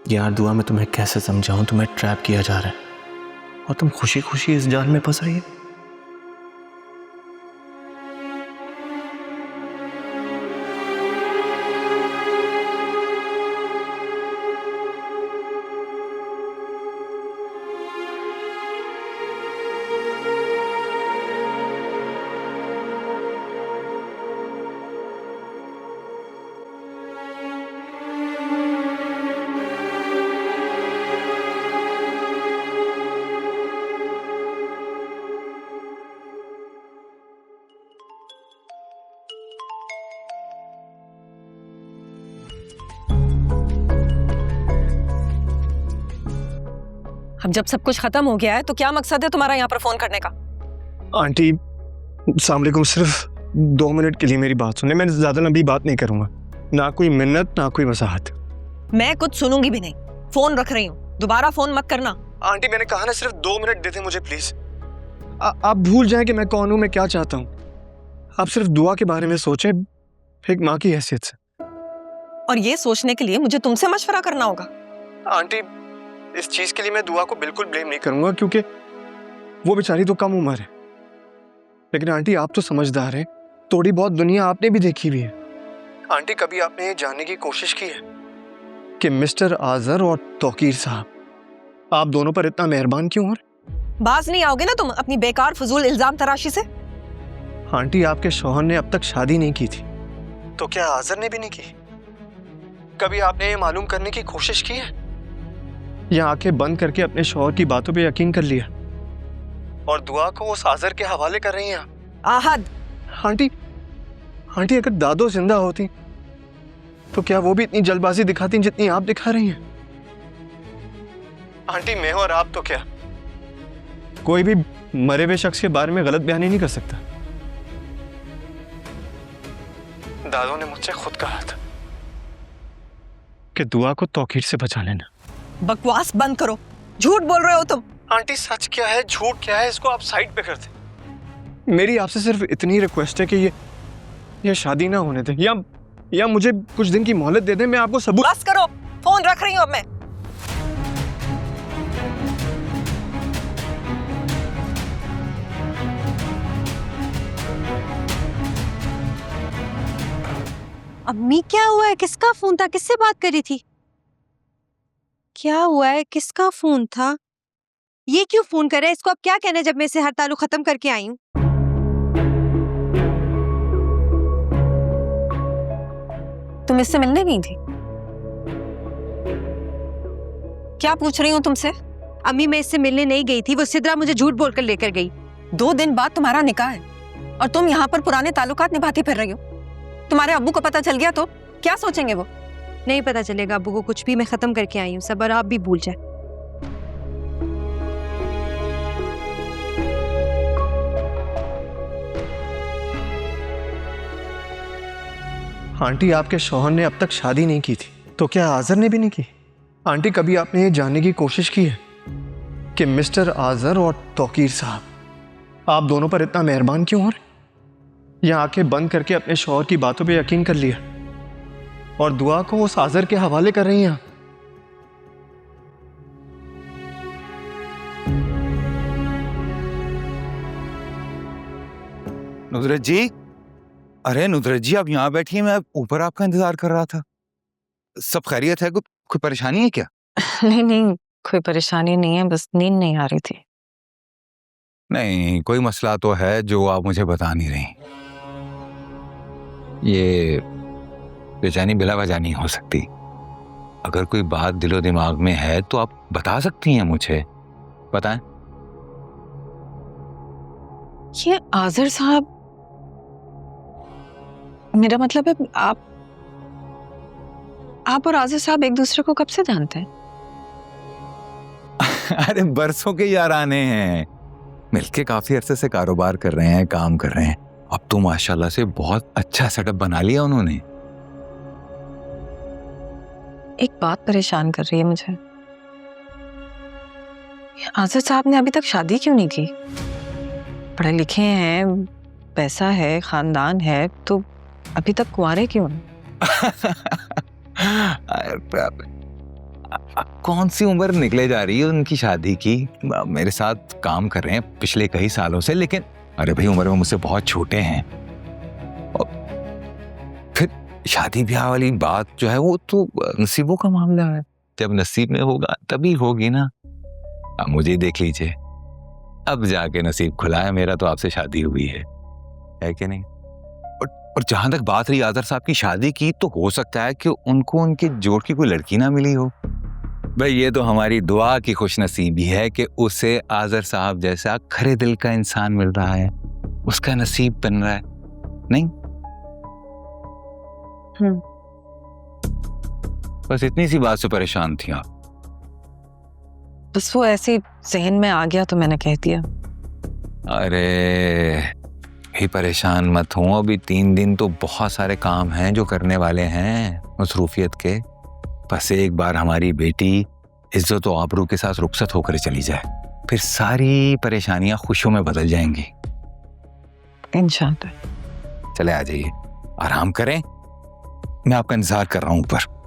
यार दुआ मैं तुम्हें कैसे समझाऊं, तुम्हें ट्रैप किया जा रहा है और तुम खुशी खुशी इस जाल में फंस रही है। अब जब सब कुछ खत्म हो गया है तो क्या मकसद है तुम्हारा यहाँ पर फोन करने का? आंटी अस्सलाम वालेकुम, सिर्फ 2 मिनट के लिए मेरी बात सुने। मैं ज्यादा लंबी बात नहीं करूंगा, ना कोई मिन्नत ना कोई वसाहत। मैं कुछ सुनूंगी भी नहीं, फोन रख रही हूँ, दोबारा फोन मत करना। आंटी मैंने कहा ना, सिर्फ 2 मिनट देते मुझे प्लीज। आप भूल जाएं कि मैं कौन हूं, मैं क्या चाहता हूं। आप सिर्फ दुआ के बारे में सोचें, एक माँ की हैसियत से। और ये सोचने के लिए मुझे तुमसे मशवरा करना होगा? आंटी इस चीज के लिए मैं दुआ को बिल्कुल ब्लेम नहीं करूंगा, क्योंकि वो बेचारी तो कम उम्र है। लेकिन आंटी आप तो समझदार हैं, थोड़ी बहुत दुनिया आपने भी देखी हुई है। आंटी कभी आपने ये जानने की कोशिश की है कि मिस्टर आजर और तौकीर साहब आप दोनों पर इतना मेहरबान क्यों हो रहे? बाज नहीं आओगे ना तुम अपनी बेकार फजूल इल्जाम तराशी से? आंटी आपके शौहर ने अब तक शादी नहीं की थी, तो क्या आजर ने भी नहीं की? कभी आपने ये मालूम करने की कोशिश की है, या आंखें बंद करके अपने शौहर की बातों पे यकीन कर लिया और दुआ को उस आजर के हवाले कर रही हैं आप? आहद, आंटी अगर दादो जिंदा होती तो क्या वो भी इतनी जल्दबाजी दिखाती जितनी आप दिखा रही हैं? आंटी मैं और आप तो क्या, कोई भी मरे हुए शख्स के बारे में गलत बयानी नहीं कर सकता। दादो ने मुझसे खुद कहा था कि दुआ को तौकीर से बचा लेना। बकवास बंद करो, झूठ बोल रहे हो तुम। आंटी सच क्या है झूठ क्या है, इसको आप साइड पे कर दें। मेरी आपसे सिर्फ इतनी रिक्वेस्ट है कि ये शादी ना होने दें, या मुझे कुछ दिन की मोहलत दे दें, मैं आपको सबूत। बस करो, फोन रख रही हूँ अब मैं। अम्मी क्या हुआ है? किसका फोन था? किससे बात करी थी? क्या हुआ है? किसका फोन था? ये क्यों फोन कर रहा है? इसको अब क्या कहना है जब मैं इसे हर ताल्लुक खत्म करके आई हूँ? तुम इससे मिलने गई थी? क्या पूछ रही हूँ तुमसे? अम्मी मैं इससे मिलने नहीं गई थी, वो सिद्रा मुझे झूठ बोलकर लेकर गई। 2 दिन बाद तुम्हारा निकाह है और तुम यहाँ पर पुराने ताल्लुकात निभाती फिर रही हो। तुम्हारे अब्बू को पता चल गया तो क्या सोचेंगे वो? नहीं पता चलेगा अब्बू को कुछ भी, मैं खत्म करके आई हूँ सब, और आप भी भूल जाए। आंटी आपके शौहर ने अब तक शादी नहीं की थी, तो क्या आजर ने भी नहीं की? आंटी कभी आपने ये जानने की कोशिश की है कि मिस्टर आजर और तौकीर साहब आप दोनों पर इतना मेहरबान क्यों हो रहे? या आंखें बंद करके अपने शौहर की बातों पे यकीन कर लिया और दुआ को उस आजर के हवाले कर रही हैं? नुसरत जी, अरे नुसरत जी आप यहाँ बैठिए, मैं ऊपर आपका इंतजार कर रहा था। सब खैरियत है? कोई परेशानी है क्या? नहीं नहीं, कोई परेशानी नहीं है, बस नींद नहीं आ रही थी। नहीं, कोई मसला तो है जो आप मुझे बता नहीं रही। ये बेचैनी बिला वजह नहीं हो सकती। अगर कोई बात दिलो दिमाग में है तो आप बता सकती हैं मुझे, बताएं। ये आजर साहब, मेरा मतलब है आप और आजर साहब एक दूसरे को कब से जानते हैं? अरे बरसों के याराने हैं, मिलके काफी अरसे से कारोबार कर रहे हैं, काम कर रहे हैं। अब तो माशाल्लाह से बहुत अच्छा सेटअप बना लिया उन्होंने। एक बात परेशान कर रही है मुझे, आजर साहब ने अभी तक शादी क्यों नहीं की? पढ़े लिखे हैं, पैसा है, खानदान है, तो अभी तक कुंवारे क्यों हैं? अब कौन सी उम्र निकले जा रही है उनकी शादी की। मेरे साथ काम कर रहे हैं पिछले कई सालों से, लेकिन अरे भाई उम्र में मुझसे बहुत छोटे हैं। और फिर शादी ब्याह वाली बात जो है वो तो नसीबों का मामला है, जब नसीब में होगा तभी होगी ना। अब मुझे देख लीजिए, अब जाके नसीब खुला है मेरा, तो आपसे शादी हुई है कि नहीं। और जहां तक बात रही आजर साहब की शादी की, तो हो सकता है कि उनको उनके जोड़ की कोई लड़की ना मिली हो। भाई ये तो हमारी दुआ की खुशनसीबी है कि उसे आजर साहब जैसा खरे दिल का इंसान मिल रहा है, उसका नसीब बन रहा है। नहीं बस इतनी सी बात से परेशान थी आप? बस वो ऐसे जहन में आ गया तो मैंने कह दिया। अरे ही परेशान मत हो, अभी 3 दिन तो बहुत सारे काम हैं जो करने वाले हैं मसरूफियत के। बस एक बार हमारी बेटी इज्जत और आबरू के साथ रुखसत होकर चली जाए, फिर सारी परेशानियां खुशियों में बदल जाएंगी इंशाअल्लाह। चले आ जाइए, आराम करें, मैं आपका इंतजार कर रहा हूं ऊपर।